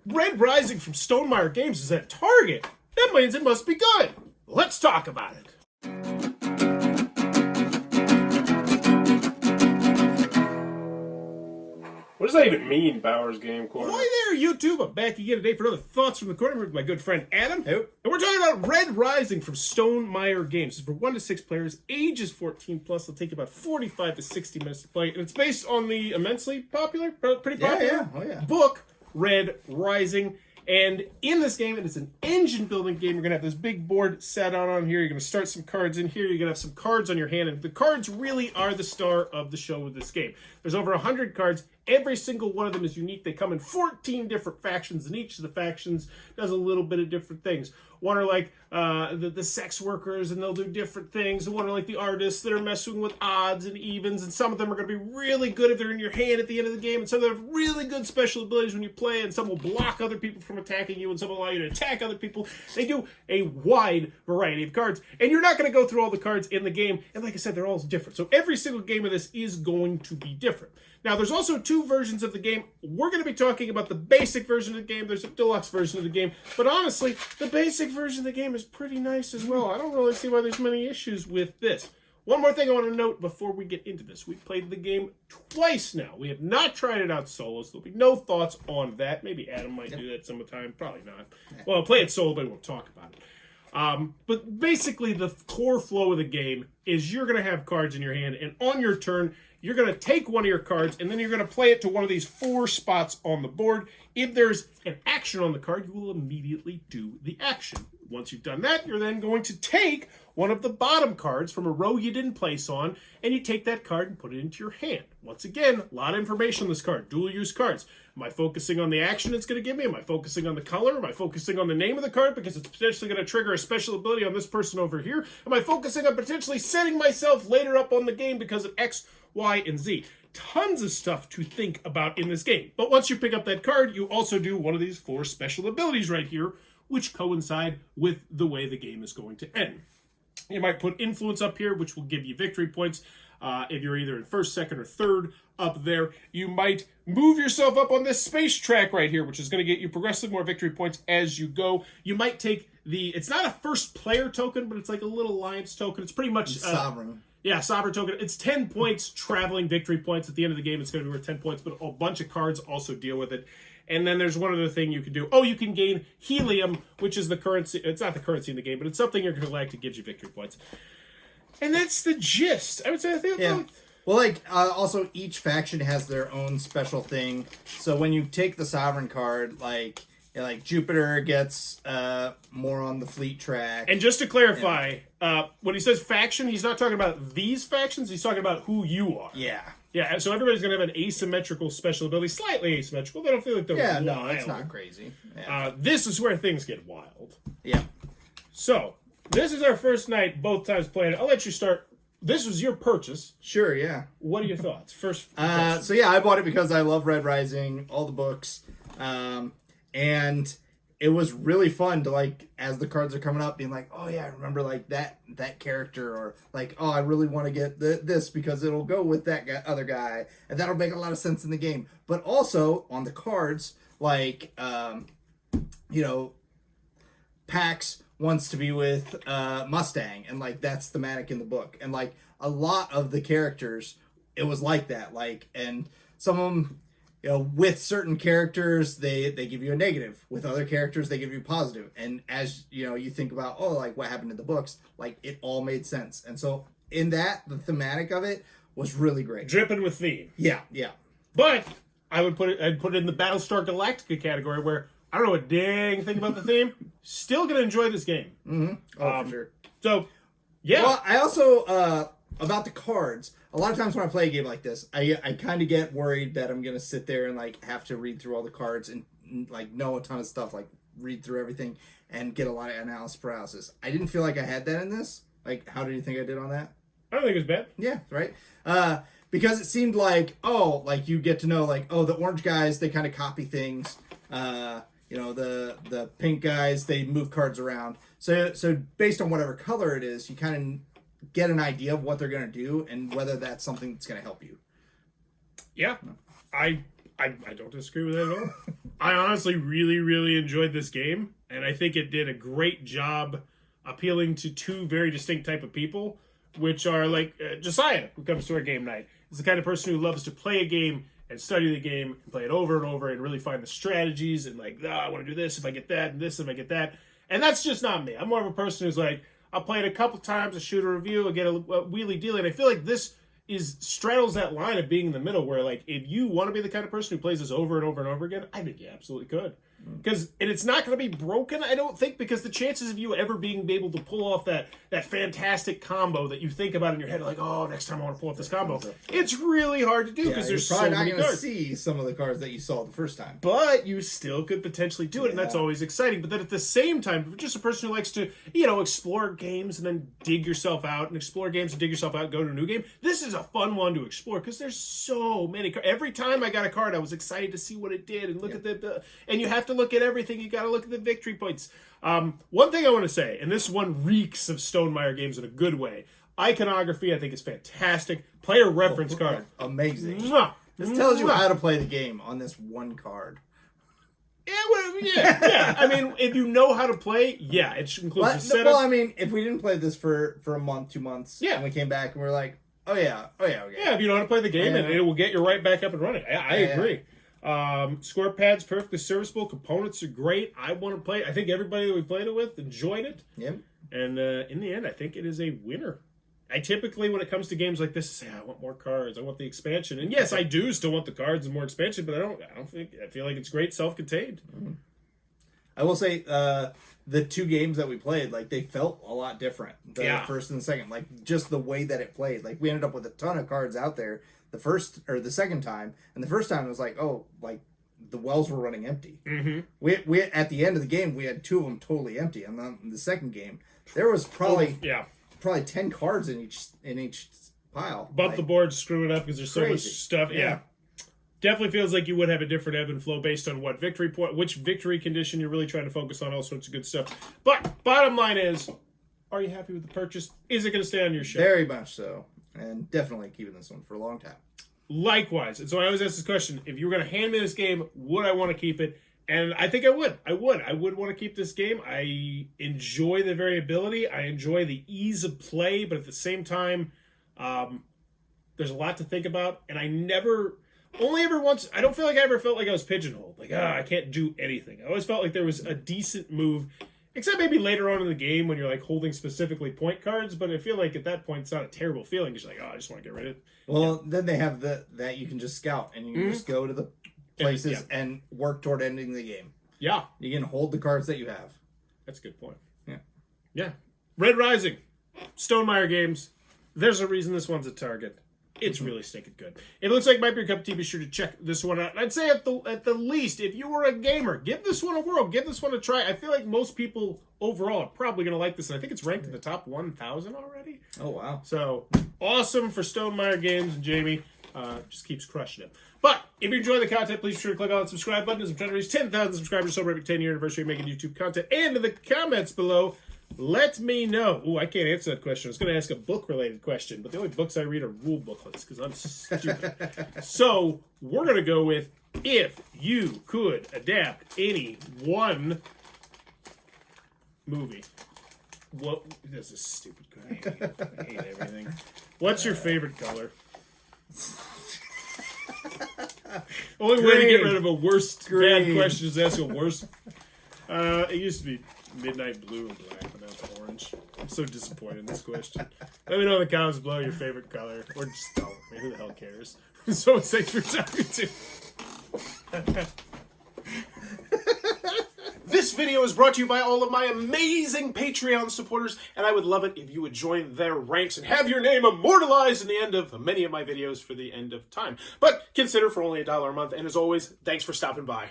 Red Rising from Stonemaier Games is at Target. That means it must be good. Let's talk about it. What does that even mean, Bowers Game Corner? Hi there, YouTube. I'm back again today for another Thoughts from the Corner with my good friend Adam. Hey. And we're talking about Red Rising from Stonemaier Games. It's for 1 to 6 players, ages 14 plus. It'll take about 45 to 60 minutes to play. And it's based on the immensely popular, pretty popular book, Red Rising. And in this game, and it's an engine building game, you're going to have this big board set out on here. You're going to start some cards in here. You're going to have some cards on your hand. And the cards really are the star of the show with this game. There's over 100 cards. Every single one of them is unique. They come in 14 different factions, and each of the factions does a little bit of different things. One are like the sex workers, and they'll do different things. And one are like the artists that are messing with odds and evens. And some of them are going to be really good if they're in your hand at the end of the game. And some of them have really good special abilities when you play. And some will block other people from attacking you. And some will allow you to attack other people. They do a wide variety of cards. And you're not going to go through all the cards in the game. And like I said, they're all different. So every single game of this is going to be different. Now, there's also 2 versions of the game. We're going to be talking about the basic version of the game. There's a deluxe version of the game. But honestly, the basic version of the game is pretty nice as well. I don't really see why there's many issues with this. One more thing I want to note before we get into this. We've played the game twice now. We have not tried it out solo, so there'll be no thoughts on that. Maybe Adam might do that sometime. Probably not. Well, I'll play it solo, but we won't talk about it. But basically, the core flow of the game is you're going to have cards in your hand, and on your turn, you're going to take one of your cards, and then you're going to play it to one of these 4 spots on the board. If there's an action on the card, you will immediately do the action. Once you've done that, you're then going to take one of the bottom cards from a row you didn't place on, and you take that card and put it into your hand. Once again, a lot of information on this card. Dual-use cards. Am I focusing on the action it's going to give me? Am I focusing on the color? Am I focusing on the name of the card because it's potentially going to trigger a special ability on this person over here? Am I focusing on potentially setting myself later up on the game because of X, Y, and Z? Tons of stuff to think about in this game. But once you pick up that card, you also do one of these 4 special abilities right here, which coincide with the way the game is going to end. You might put influence up here, which will give you victory points. If you're either in first, second, or third up there, you might move yourself up on this space track right here, which is going to get you progressively more victory points as you go. You might take it's not a first player token, but it's like a little alliance token. It's pretty much sovereign. Yeah, sovereign token. It's 10 points traveling victory points. At the end of the game, it's going to be worth 10 points, but a bunch of cards also deal with it. And then there's one other thing you can do. Oh, you can gain helium, which is the currency. It's not the currency in the game, but it's something you're going to collect. It gives you victory points. And that's the gist. I would say, Well, also each faction has their own special thing. So when you take the sovereign card, like Jupiter gets more on the fleet track. And just to clarify, when he says faction, he's not talking about these factions. He's talking about who you are. Yeah. Yeah, so everybody's going to have an asymmetrical special ability. Slightly asymmetrical. They don't feel like they're wild. No, it's not crazy. Yeah. This is where things get wild. Yeah. So, this is our first night, both times playing it. I'll let you start. This was your purchase. Sure, yeah. What are your thoughts? First. So yeah, I bought it because I love Red Rising, all the books. And it was really fun to, as the cards are coming up, being like, oh yeah, I remember that character, or oh, I really want to get this because it'll go with that other guy, and that'll make a lot of sense in the game. But also on the cards, Pax wants to be with Mustang, and that's thematic in the book, and a lot of the characters, it was like that, and some of them. With certain characters, they give you a negative. With other characters, they give you a positive. And as, you think about, what happened in the books, it all made sense. And so, in that, the thematic of it was really great. Dripping with theme. Yeah. But, I'd put it in the Battlestar Galactica category where I don't know a dang thing about the theme. Still going to enjoy this game. Mm-hmm. Oh, for sure. So, yeah. Well, I also, about the cards, a lot of times when I play a game like this, I kind of get worried that I'm going to sit there and have to read through all the cards and know a ton of stuff, read through everything and get a lot of analysis paralysis. I didn't feel like I had that in this. How do you think I did on that? I don't think it was bad. Yeah, right. Because it seemed you get to know the orange guys, they kind of copy things. The pink guys, they move cards around. So based on whatever color it is, you kind of get an idea of what they're going to do and whether that's something that's going to help you. Yeah. I I don't disagree with that at all. I honestly really, really enjoyed this game, and I think it did a great job appealing to two very distinct type of people, which are like Josiah, who comes to our game night. Is the kind of person who loves to play a game and study the game and play it over and over and really find the strategies and like, I want to do this if I get that and this if I get that. And that's just not me. I'm more of a person who's like, I'll play it a couple times, I'll shoot a review, I'll get a wheelie dealy. And I feel like this straddles that line of being in the middle where, like, if you want to be the kind of person who plays this over and over and over again, I think you absolutely could. And it's not going to be broken, I don't think, because the chances of you ever being able to pull off that fantastic combo that you think about in your head, like, oh, next time I want to pull off this combo, it's really hard to do because there's so many cards. You're probably not going to see some of the cards that you saw the first time. But you still could potentially do it, and that's always exciting. But then at the same time, if you're just a person who likes to, explore games and then dig yourself out, and explore games and dig yourself out and go to a new game, this is a fun one to explore because there's so many cards. Every time I got a card, I was excited to see what it did and look at and you have to look at everything. You got to look at the victory points. One thing I want to say, and this one reeks of Stonemaier games in a good way. Iconography, I think, is fantastic. Player reference card, amazing. Mwah. This tells you how to play the game on this one card. Yeah. I mean, if you know how to play, it includes the setup. Well, I mean, if we didn't play this for a month, 2 months, and we came back and we're like, okay. Yeah, if you know how to play the game, and it will get you right back up and running. I agree. Score pad's perfectly serviceable. Components are great. I want to play. I think everybody that we played it with enjoyed it. Yep. And in the end, I think it is a winner. I typically, when it comes to games like this, say I want more cards. I want the expansion. And yes, I do still want the cards and more expansion, but I feel like it's great self-contained. Mm-hmm. I will say the two games that we played, like, they felt a lot different. The first and the second, like, just the way that it played. Like, we ended up with a ton of cards out there the second time, and the first time it was like, the wells were running empty. Mm-hmm. We at the end of the game we had two of them totally empty, and then in the second game there was probably 10 cards in each pile. Bump the board, screw it up because there's so much stuff. Yeah. Definitely feels like you would have a different ebb and flow based on which victory condition you're really trying to focus on, all sorts of good stuff. But bottom line is, are you happy with the purchase? Is it going to stay on your shelf? Very much so. And definitely keeping this one for a long time. Likewise. And so I always ask this question. If you were going to hand me this game, would I want to keep it? And I think I would. I would want to keep this game. I enjoy the variability. I enjoy the ease of play. But at the same time, there's a lot to think about. And I don't feel like I ever felt like I was pigeonholed. Like, I can't do anything. I always felt like there was a decent move. Except maybe later on in the game when you're like holding specifically point cards, but I feel like at that point it's not a terrible feeling. You're just like, I just want to get rid of it. Well, then they have that you can just scout and you can just go to the places and work toward ending the game. Yeah. You can hold the cards that you have. That's a good point. Yeah. Yeah. Red Rising. Stonemaier games. There's a reason this one's a target. It's really stinking good. If it looks like it might be your cup of tea, be sure to check this one out. And I'd say at the least, if you were a gamer, give this one a whirl. Give this one a try. I feel like most people overall are probably going to like this. And I think it's ranked in the top 1,000 already. Oh, wow. So, awesome for Stonemaier Games. And Jamie just keeps crushing it. But if you enjoy the content, please be sure to click on that subscribe button. As I'm trying to reach 10,000 subscribers, celebrating 10-year anniversary of making YouTube content. And in the comments below, let me know. Ooh, I can't answer that question. I was going to ask a book-related question, but the only books I read are rule booklets because I'm stupid. So we're going to go with, if you could adapt any one movie. What? This is stupid. I hate everything. What's your favorite color? Only way to get rid of a worst bad question is ask a worst. It used to be midnight blue and black, but now it's orange. I'm so disappointed in this question. Let me know in the comments below your favorite color, or just don't. I mean, who the hell cares? So thanks for talking to. This video is brought to you by all of my amazing Patreon supporters, and I would love it if you would join their ranks and have your name immortalized in the end of many of my videos for the end of time. But consider for only $1 a month, and as always, thanks for stopping by.